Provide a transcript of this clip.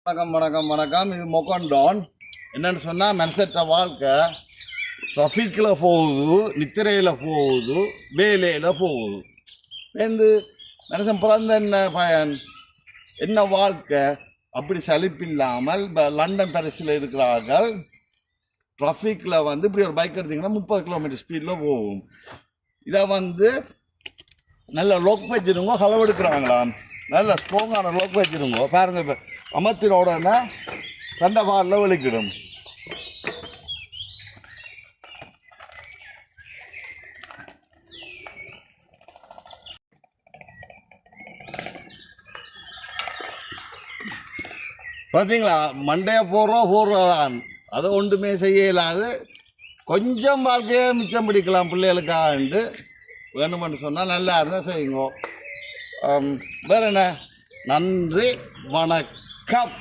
வணக்கம் வணக்கம் வணக்கம். இது மொக்கண்டான். என்னன்னு சொன்னால் மனுஷற்ற வாழ்க்கை ட்ராஃபிக்கில் போகுது, நித்திரையில் போகுது, வேலையில் போகுது. வந்து மனுஷன் பிறந்த என்ன பயன், என்ன வாழ்க்கை? அப்படி சலிப்பில்லாமல் இப்போ லண்டன் பாரிஸில் இருக்கிறார்கள். ட்ராஃபிக்கில் இப்படி ஒரு பைக் எடுத்திங்கன்னா 30 கிலோமீட்டர் ஸ்பீடில் போகும். இதை நல்ல லோக் வச்சுருங்க, களவெடுக்கிறாங்களாம். நல்ல ஸ்ட்ராங்கான லோக் வச்சுருங்க. பாருங்கள், இப்போ அமர்த்தினோடனே கண்ட பாலில் வெளிக்கிடும். பார்த்தீங்களா, மண்டையை போடுறதான் அதை ஒன்றுமே செய்ய இல்லாது. கொஞ்சம் வாழ்க்கையை மிச்சம் பிடிக்கலாம் பிள்ளைகளுக்காகண்டு வேணுமென்று சொன்னால் நல்லா இருந்தால் செய்யுங்க. வேறு என்ன? நன்றி, வணக்கம்.